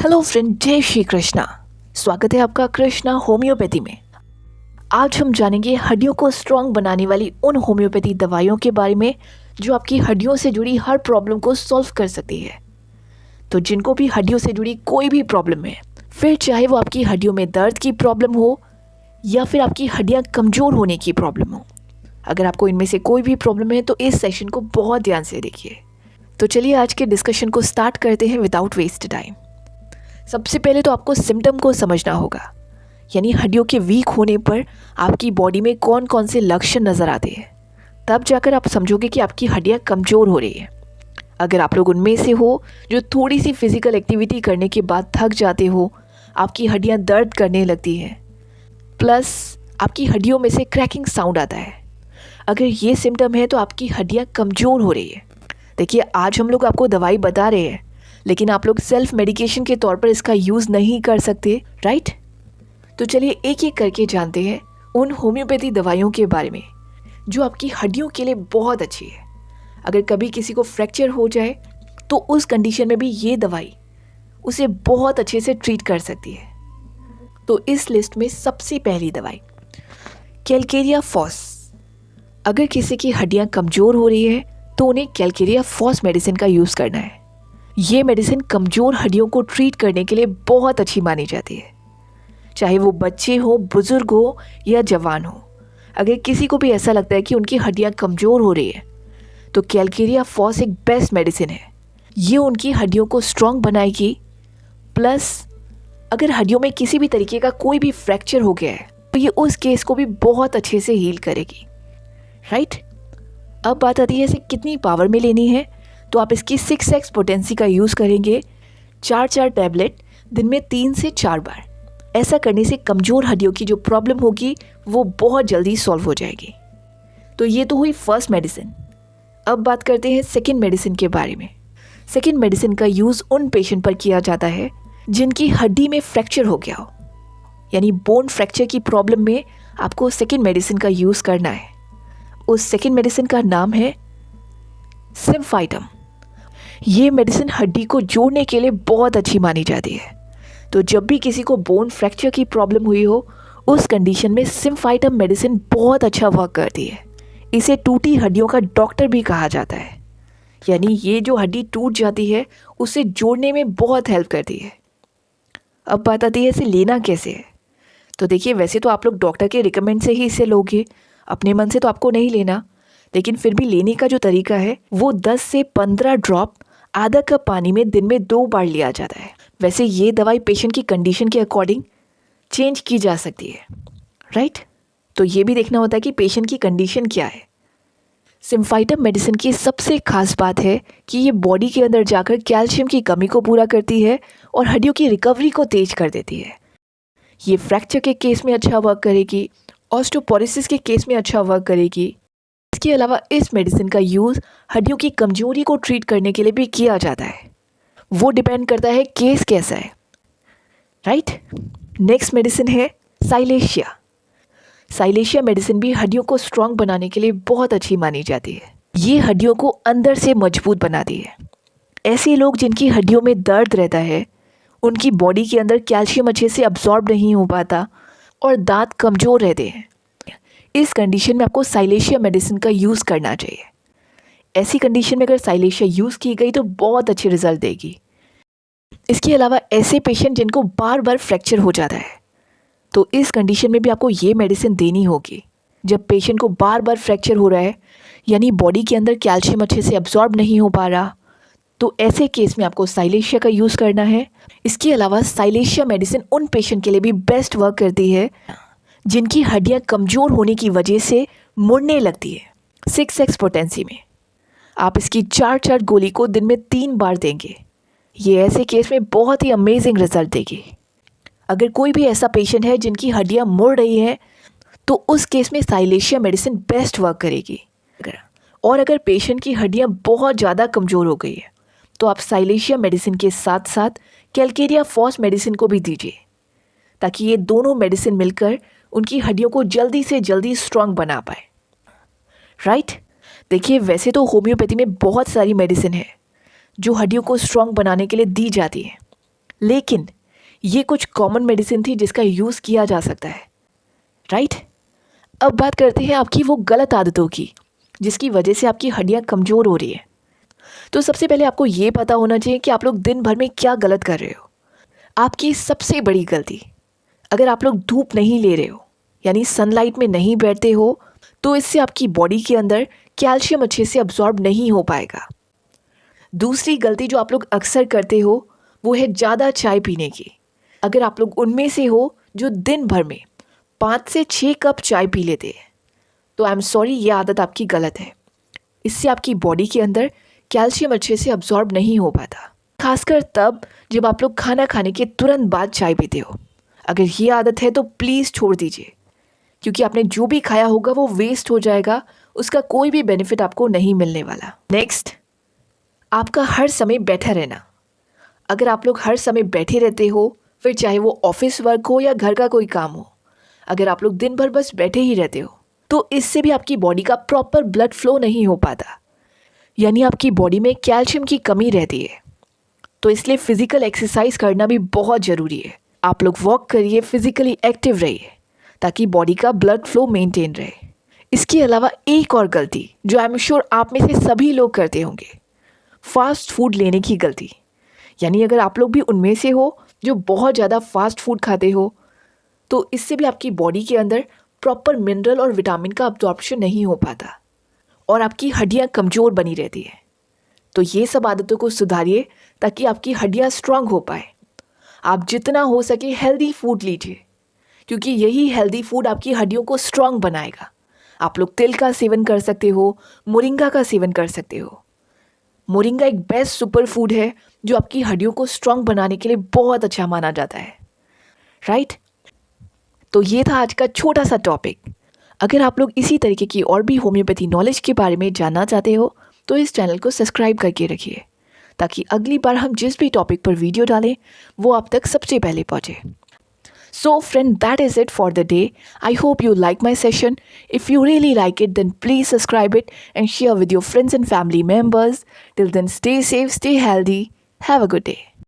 Hello friend, जय श्री कृष्णा। स्वागत है आपका कृष्णा होम्योपैथी में। आज हम जानेंगे हड्डियों को स्ट्रांग बनाने वाली उन होम्योपैथी दवाइयों के बारे में जो आपकी हड्डियों से जुड़ी हर प्रॉब्लम को सॉल्व कर सकती है। तो जिनको भी हड्डियों से जुड़ी कोई भी प्रॉब्लम है, फिर चाहे वो आपकी हड्डियों में दर्द की प्रॉब्लम हो या फिर आपकी हड्डियाँ कमज़ोर होने की प्रॉब्लम हो, अगर आपको इनमें से कोई भी प्रॉब्लम है तो इस सेशन को बहुत ध्यान से देखिए। तो चलिए आज के डिस्कशन को स्टार्ट करते हैं विदाउट वेस्ट टाइम। सबसे पहले तो आपको सिम्टम को समझना होगा, यानी हड्डियों के वीक होने पर आपकी बॉडी में कौन कौन से लक्षण नज़र आते हैं। तब जाकर आप समझोगे कि आपकी हड्डियाँ कमज़ोर हो रही है। अगर आप लोग उनमें से हो जो थोड़ी सी फिजिकल एक्टिविटी करने के बाद थक जाते हो, आपकी हड्डियाँ दर्द करने लगती हैं, प्लस आपकी हड्डियों में से क्रैकिंग साउंड आता है, अगर ये सिम्टम है तो आपकी हड्डियाँ कमज़ोर हो रही है। देखिए, आज हम लोग आपको दवाई बता रहे हैं, लेकिन आप लोग सेल्फ मेडिकेशन के तौर पर इसका यूज़ नहीं कर सकते, राइट? तो चलिए एक एक करके जानते हैं उन होम्योपैथी दवाइयों के बारे में जो आपकी हड्डियों के लिए बहुत अच्छी है। अगर कभी किसी को फ्रैक्चर हो जाए तो उस कंडीशन में भी ये दवाई उसे बहुत अच्छे से ट्रीट कर सकती है। तो इस लिस्ट में सबसे पहली दवाई कैलकेरिया फॉस। अगर किसी की हड्डियाँ कमज़ोर हो रही है तो उन्हें कैलकेरिया फॉस मेडिसिन का यूज़ करना है। ये मेडिसिन कमज़ोर हड्डियों को ट्रीट करने के लिए बहुत अच्छी मानी जाती है, चाहे वो बच्चे हो, बुज़ुर्ग हो या जवान हो। अगर किसी को भी ऐसा लगता है कि उनकी हड्डियाँ कमज़ोर हो रही है तो कैलकेरिया फॉस एक बेस्ट मेडिसिन है। ये उनकी हड्डियों को स्ट्रॉन्ग बनाएगी, प्लस अगर हड्डियों में किसी भी तरीके का कोई भी फ्रैक्चर हो गया है तो ये उस केस को भी बहुत अच्छे से हील करेगी, राइट? अब बात आती है इसे कितनी पावर में लेनी है। तो आप इसकी 6x पोटेंसी का यूज़ करेंगे, 4 टैबलेट दिन में 3 से 4 बार। ऐसा करने से कमज़ोर हड्डियों की जो प्रॉब्लम होगी वो बहुत जल्दी सॉल्व हो जाएगी। तो ये तो हुई फर्स्ट मेडिसिन। अब बात करते हैं सेकंड मेडिसिन के बारे में। सेकंड मेडिसिन का यूज़ उन पेशेंट पर किया जाता है जिनकी हड्डी में फ्रैक्चर हो गया हो, यानी बोन फ्रैक्चर की प्रॉब्लम में आपको सेकंड मेडिसिन का यूज़ करना है। उस सेकंड मेडिसिन का नाम है सिम्फाइटम। ये मेडिसिन हड्डी को जोड़ने के लिए बहुत अच्छी मानी जाती है। तो जब भी किसी को बोन फ्रैक्चर की प्रॉब्लम हुई हो, उस कंडीशन में सिम्फाइटम मेडिसिन बहुत अच्छा वर्क करती है। इसे टूटी हड्डियों का डॉक्टर भी कहा जाता है, यानी ये जो हड्डी टूट जाती है उसे जोड़ने में बहुत हेल्प करती है। अब बात आती है इसे लेना कैसे है। तो देखिए, वैसे तो आप लोग डॉक्टर के रिकमेंड से ही इसे लोगे, अपने मन से तो आपको नहीं लेना, लेकिन फिर भी लेने का जो तरीका है वो 10 से 15 ड्रॉप आधा कप पानी में दिन में 2 बार लिया जाता है। वैसे ये दवाई पेशेंट की कंडीशन के अकॉर्डिंग चेंज की जा सकती है, राइट? तो ये भी देखना होता है कि पेशेंट की कंडीशन क्या है। सिम्फाइटम मेडिसिन की सबसे खास बात है कि ये बॉडी के अंदर जाकर कैल्शियम की कमी को पूरा करती है और हड्डियों की रिकवरी को तेज कर देती है। ये फ्रैक्चर के केस में अच्छा वर्क करेगी, ऑस्टियोपोरोसिस के केस में अच्छा वर्क करेगी। इसके अलावा इस मेडिसिन का यूज़ हड्डियों की कमजोरी को ट्रीट करने के लिए भी किया जाता है। वो डिपेंड करता है केस कैसा है, राइट? नेक्स्ट मेडिसिन है साइलेशिया। साइलेशिया मेडिसिन भी हड्डियों को स्ट्रांग बनाने के लिए बहुत अच्छी मानी जाती है। ये हड्डियों को अंदर से मजबूत बनाती है। ऐसे लोग जिनकी हड्डियों में दर्द रहता है, उनकी बॉडी के अंदर कैल्शियम अच्छे से अब्जॉर्ब नहीं हो पाता और दांत कमज़ोर रहते हैं, इस कंडीशन में आपको साइलेशिया मेडिसिन का यूज़ करना चाहिए। ऐसी कंडीशन में अगर साइलेशिया यूज़ की गई तो बहुत अच्छे रिजल्ट देगी। इसके अलावा ऐसे पेशेंट जिनको बार बार फ्रैक्चर हो जाता है, तो इस कंडीशन में भी आपको ये मेडिसिन देनी होगी। जब पेशेंट को बार बार फ्रैक्चर हो रहा है, यानी बॉडी के अंदर कैल्शियम अच्छे से अब्जॉर्ब नहीं हो पा रहा, तो ऐसे केस में आपको साइलेशिया का यूज़ करना है। इसके अलावा साइलेशिया मेडिसिन उन पेशेंट के लिए भी बेस्ट वर्क करती है जिनकी हड्डियाँ कमज़ोर होने की वजह से मुड़ने लगती है। 6x पोटेंसी में आप इसकी 4 गोली को दिन में 3 बार देंगे। ये ऐसे केस में बहुत ही अमेजिंग रिजल्ट देगी। अगर कोई भी ऐसा पेशेंट है जिनकी हड्डियाँ मुड़ रही हैं तो उस केस में साइलेशिया मेडिसिन बेस्ट वर्क करेगी। और अगर पेशेंट की हड्डियाँ बहुत ज़्यादा कमज़ोर हो गई है तो आप साइलेशिया मेडिसिन के साथ साथ कैलकेरिया फॉस मेडिसिन को भी दीजिए, ताकि ये दोनों मेडिसिन मिलकर उनकी हड्डियों को जल्दी से जल्दी स्ट्रांग बना पाए, राइट? देखिए, वैसे तो होम्योपैथी में बहुत सारी मेडिसिन है जो हड्डियों को स्ट्रांग बनाने के लिए दी जाती है, लेकिन ये कुछ कॉमन मेडिसिन थी जिसका यूज़ किया जा सकता है, राइट। अब बात करते हैं आपकी वो गलत आदतों की जिसकी वजह से आपकी हड्डियाँ कमज़ोर हो रही है। तो सबसे पहले आपको ये पता होना चाहिए कि आप लोग दिन भर में क्या गलत कर रहे हो। आपकी सबसे बड़ी गलती, अगर आप लोग धूप नहीं ले रहे हो यानी सनलाइट में नहीं बैठते हो, तो इससे आपकी बॉडी के अंदर कैल्शियम अच्छे से अब्जॉर्ब नहीं हो पाएगा। दूसरी गलती जो आप लोग अक्सर करते हो वो है ज़्यादा चाय पीने की। अगर आप लोग उनमें से हो जो दिन भर में 5 से 6 कप चाय पी लेते हैं, तो आई एम सॉरी, ये आदत आपकी गलत है। इससे आपकी बॉडी के अंदर कैल्शियम अच्छे से अब्जॉर्ब नहीं हो पाता, खासकर तब जब आप लोग खाना खाने के तुरंत बाद चाय पीते हो। अगर ये आदत है तो प्लीज़ छोड़ दीजिए, क्योंकि आपने जो भी खाया होगा वो वेस्ट हो जाएगा, उसका कोई भी बेनिफिट आपको नहीं मिलने वाला। नेक्स्ट, आपका हर समय बैठा रहना। अगर आप लोग हर समय बैठे रहते हो, फिर चाहे वो ऑफिस वर्क हो या घर का कोई काम हो, अगर आप लोग दिन भर बस बैठे ही रहते हो, तो इससे भी आपकी बॉडी का प्रॉपर ब्लड फ्लो नहीं हो पाता, यानी आपकी बॉडी में कैल्शियम की कमी रहती है। तो इसलिए फिजिकल एक्सरसाइज करना भी बहुत ज़रूरी है। आप लोग वॉक करिए, फिजिकली एक्टिव रहिए, ताकि बॉडी का ब्लड फ्लो मेंटेन रहे। इसके अलावा एक और गलती जो आई एम श्योर आप में से सभी लोग करते होंगे, फास्ट फूड लेने की गलती। यानी अगर आप लोग भी उनमें से हो जो बहुत ज़्यादा फास्ट फूड खाते हो, तो इससे भी आपकी बॉडी के अंदर प्रॉपर मिनरल और विटामिन का अब्जॉर्प्शन नहीं हो पाता और आपकी हड्डियाँ कमज़ोर बनी रहती है। तो ये सब आदतों को सुधारिए ताकि आपकी हड्डियाँ स्ट्रांग हो पाए। आप जितना हो सके हेल्दी फूड लीजिए, क्योंकि यही हेल्दी फूड आपकी हड्डियों को स्ट्रांग बनाएगा। आप लोग तिल का सेवन कर सकते हो, मोरिंगा का सेवन कर सकते हो। मोरिंगा एक बेस्ट सुपर फूड है जो आपकी हड्डियों को स्ट्रांग बनाने के लिए बहुत अच्छा माना जाता है, राइट। तो ये था आज का छोटा सा टॉपिक। अगर आप लोग इसी तरीके की और भी होम्योपैथी नॉलेज के बारे में जानना चाहते हो, तो इस चैनल को सब्सक्राइब करके रखिए, ताकि अगली बार हम जिस भी टॉपिक पर वीडियो डालें वो आप तक सबसे पहले पहुँचे। So friend, that is it for the day. I hope you like my session. If you really like it, then please subscribe it and share with your friends and family members. Till then, stay safe, stay healthy. Have a good day.